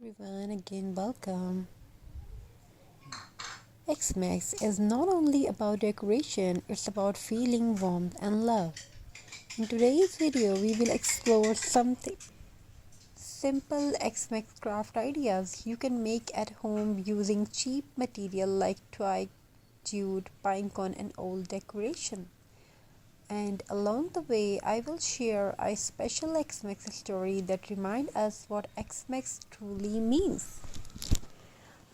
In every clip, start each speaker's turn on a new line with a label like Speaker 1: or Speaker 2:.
Speaker 1: Everyone, again, welcome. Xmas is not only about decoration, it's about feeling warmth and love. In today's video, we will explore something simple Xmas craft ideas you can make at home using cheap material like twine, jute, pinecone, and old decoration. And along the way, I will share a special Xmas story that reminds us what Xmas truly means.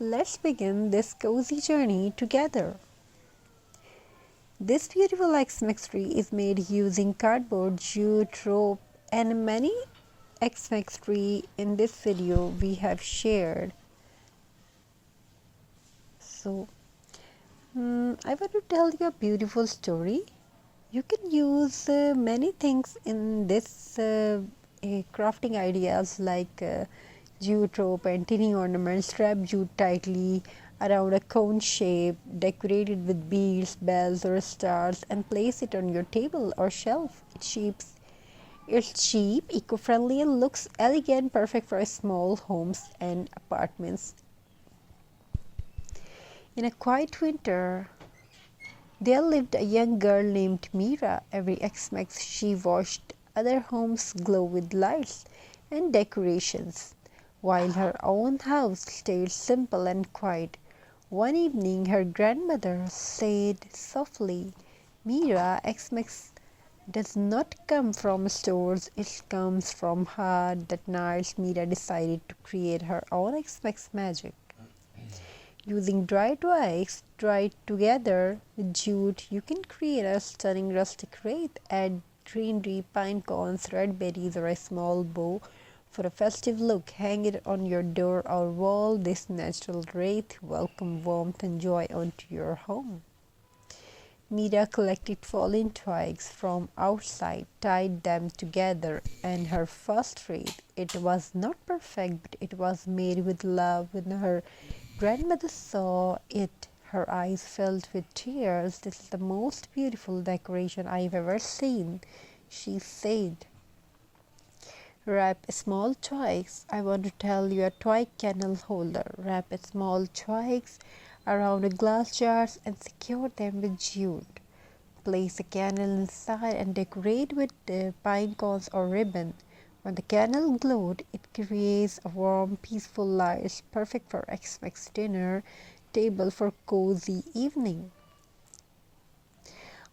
Speaker 1: Let's begin this cozy journey together. This beautiful Xmas tree is made using cardboard, jute, rope, and many Xmas tree in this video we have shared. So, I want to tell you a beautiful story. You can use many things in this crafting ideas like jute rope and tiny ornaments. Strap jute tightly around a cone shape, decorate it with beads, bells, or stars, and place it on your table or shelf. It's cheap, eco-friendly, and looks elegant, perfect for small homes and apartments. In a quiet winter, there lived a young girl named Mira. Every Xmas she watched other homes glow with lights and decorations, while her own house stayed simple and quiet. One evening her grandmother said softly, "Mira, Xmas does not come from stores, it comes from heart." That night Mira decided to create her own Xmas magic. Using dry twigs dried together with jute, you can create a stunning rustic wreath. Add greenery, pine cones, red berries, or a small bow for a festive look. Hang it on your door or wall. This natural wreath welcome warmth and joy onto your home. Mira collected fallen twigs from outside, tied them together, and her first wreath. It was not perfect, but it was made with love. When her grandmother saw it, her eyes filled with tears. "This is the most beautiful decoration I've ever seen," she said. Wrap small twigs. I want to tell you a twig candle holder. Wrap small twigs around a glass jars and secure them with jute. Place a candle inside and decorate with pine cones or ribbon. When the candle glowed, it creates a warm, peaceful light, perfect for Xmas dinner table for cozy evening.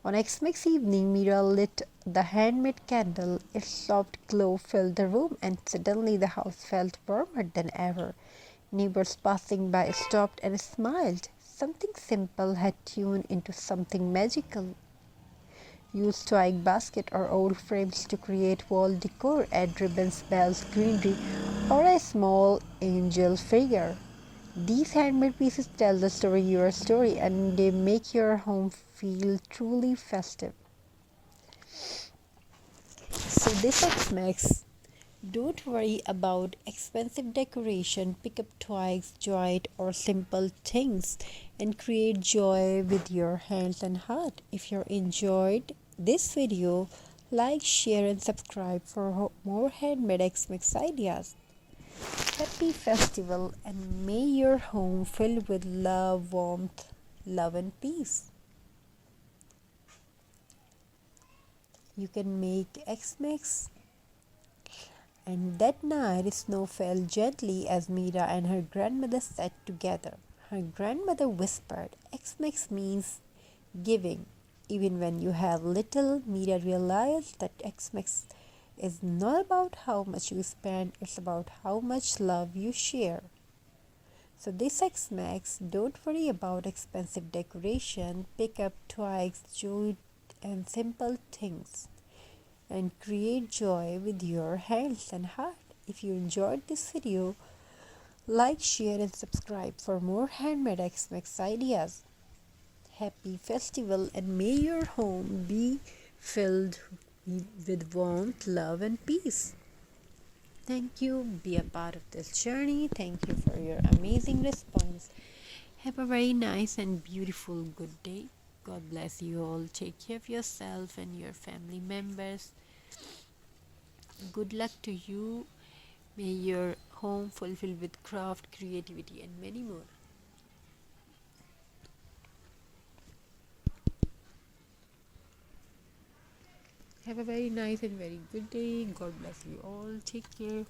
Speaker 1: On Xmas evening, Mira lit the handmade candle. Its soft glow filled the room, and suddenly the house felt warmer than ever. Neighbors passing by stopped and smiled. Something simple had tuned into something magical. Use twig basket or old frames to create wall decor. Add ribbons, bells, greenery, or a small angel figure. These handmade pieces tell the story, your story, and they make your home feel truly festive. So this Xmas, don't worry about expensive decoration. Pick up twigs, joint, or simple things and create joy with your hands and heart. If you enjoyed this video, like, share, and subscribe for more handmade Xmas ideas. Happy festival, and may your home filled with love, warmth, love, and peace. You can make Xmas. And that night snow fell gently as Mira and her grandmother sat together. Her grandmother whispered, "Xmas means giving. Even when you have little." Mira realized that Xmas is not about how much you spend, it's about how much love you share. So this Xmas, don't worry about expensive decoration. Pick up twigs, jute, and simple things and create joy with your hands and heart. If you enjoyed this video, like, share, and subscribe for more handmade Xmas ideas. Happy festival, and may your home be filled with warmth, love, and peace. Thank you. Be a part of this journey. Thank you for your amazing response. Have a very nice and beautiful good day. God bless you all. Take care of yourself and your family members. Good luck to you. May your home fulfilled with craft, creativity, and many more. Have a very nice and very good day. God bless you all. Take care.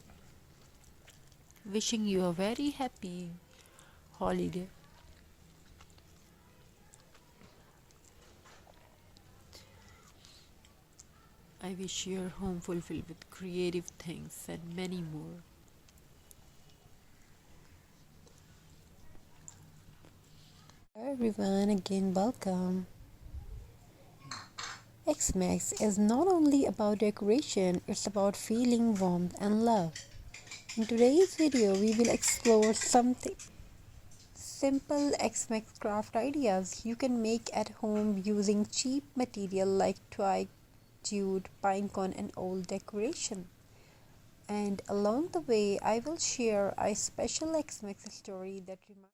Speaker 1: Wishing you a very happy holiday. I wish your home fulfilled with creative things and many more. Hello everyone, again welcome. Xmax is not only about decoration, it's about feeling warmth and love. In today's video, we will explore something simple Xmax craft ideas you can make at home using cheap material like twig, jute, pinecone, and old decoration. And along the way, I will share a special Xmax story that reminds